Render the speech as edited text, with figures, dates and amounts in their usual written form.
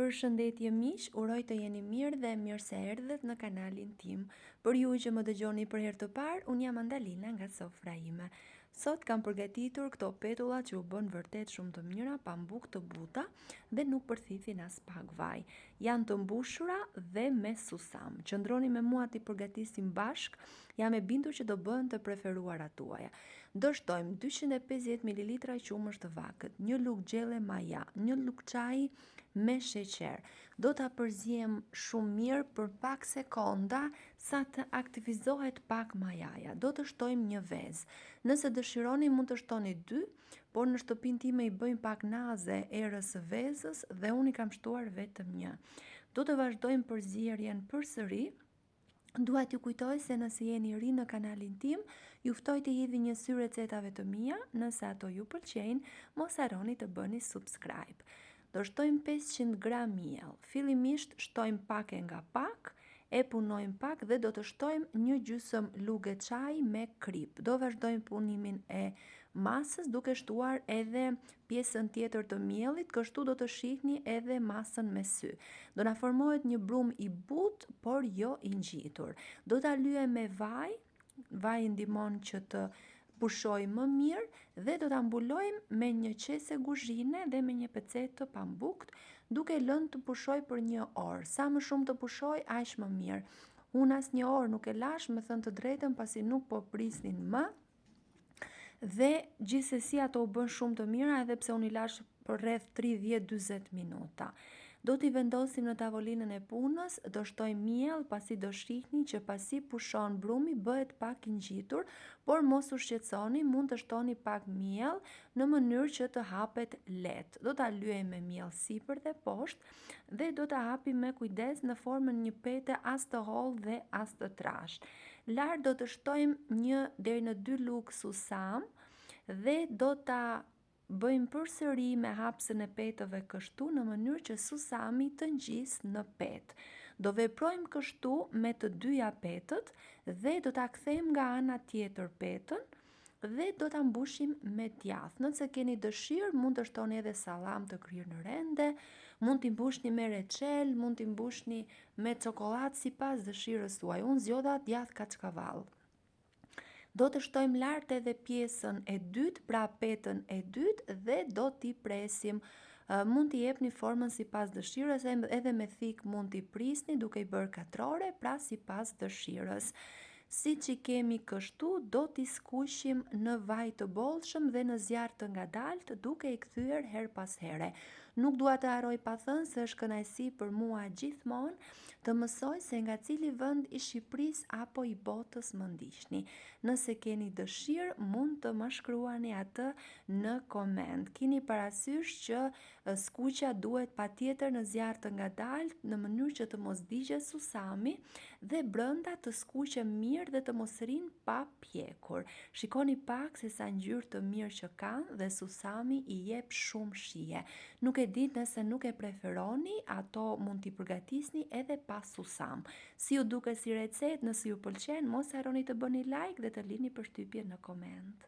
Përshëndetje miq, uroj të jeni mirë dhe mirë se erdhët në kanalin tim. Për ju që më dëgjoni për herë të parë, unë jam Andalina nga sofra ime. Sot kam përgatitur këto petulla që u bën vërtet shumë të mira, pambuk të buta dhe nuk përthithin as pak vaj. Janë të mbushura dhe me susam. Qëndroni me mua t'i përgatisim bashk, jam e bindur që do bëhen të preferuarat tuaja. Do shtojmë 250 ml qumësht të vakët, një lugë gjelle maja, një lugë çaji me sheqer. Do ta përzijem shumë mirë për pak sekonda sa të aktivizohet pak majaja. Do të shtojmë një vezë. Nëse dëshironi mund të shtoni 2, por në shtëpinë time i bëjmë pak naze erës së vezës dhe unë i kam shtuar vetëm një. Do të vazhdojmë përzierjen përsëri. Dua t'ju kujtoj se nëse jeni ri në kanalin tim, ju ftoj të hidhni një sy recetave të mia, nëse ato ju pëlqejnë, mos harroni të bëni subscribe. Do shtojmë 500 gram miell. Fillimisht shtojmë pak e nga pak, e punojmë pak dhe do të shtojmë një gjysëm lugë çaji me krip. Do vazhdojmë punimin e masës duke shtuar edhe pjesën tjetër të miellit, kështu do të shihni edhe masën me sy. Do na formohet një brum i butë, por jo i ngjitur. Do ta lyejmë me vaj. Vaji ndihmon që të pushoj më mirë dhe do ta mbulojmë me një qese kuzhine dhe me një pecetë të pambukt, duke lënë të pushoj për 1 orë. Sa më shumë të pushoj, aq më mirë. Unë as 1 orë nuk e lash, me thënë të drejtën, pasi nuk po prisnin më. Dhe gjithsesi ato u bën shumë të mira edhe pse unë i lash për rreth 30-40 minuta. Do t'i vendosim në tavolinën e punës, do shtojmë miell, pasi do shihni që pasi pushon brumi bëhet pak i ngjitur, por mos u shqetësoni, mund të shtoni pak miell në mënyrë që të hapet lehtë. Do ta lyejmë me miell sipër dhe poshtë dhe do ta hapim me kujdes në formën një pete as të hollë dhe as të trashë. Lart do të shtojmë 1 deri në 2 lugë susam dhe do ta bëjmë përsëri me hapësën e petëve kështu në mënyrë që susami të ngjisë në petë. Do veprojmë kështu me të dyja petët dhe do ta kthejmë nga ana tjetër petën dhe do ta mbushim me djath. Nëse keni dëshirë, mund të shtoni edhe sallam të kryer në rende, mund t'i mbushni me reçel, mund t'i mbushni me çokoladë sipas dëshirës tuaj. Unë zgjodha djath kaçkavall. Do të shtojmë lart edhe pjesën e dytë, pra petën e dytë, dhe do t'i presim. Mund t'i jepni formën sipas dëshirës, edhe me thik mund t'i prisni duke i bërë katrore, pra sipas dëshirës. Siç i kemi kështu, do t'i skuqim në vaj të bollshëm dhe në zjarr të ngadalt, duke i kthyer her pas here. Nuk dua të harroj pa thënë se është kënaqësi për mua gjithmonë të mësoj se nga cili vend i Shqipërisë apo i botës më ndiqni. Nëse keni dëshirë, mund të më shkruani atë në koment. Keni parasysh që skuqja duhet patjetër në zjarr të ngadalt, në mënyrë që të mos digjet susami dhe brenda të skuqet mirë dhe të mos rinë pa pjekur. Shikoni pak se sa ngjyrë të mirë që kanë dhe susami i jep shumë shije. Nuk e di nëse nuk e preferoni, ato mund t'i përgatisni edhe pa susam. Si ju duket si recetë, nëse ju pëlqen, mos harroni të bëni like dhe të lini përshtypje në koment.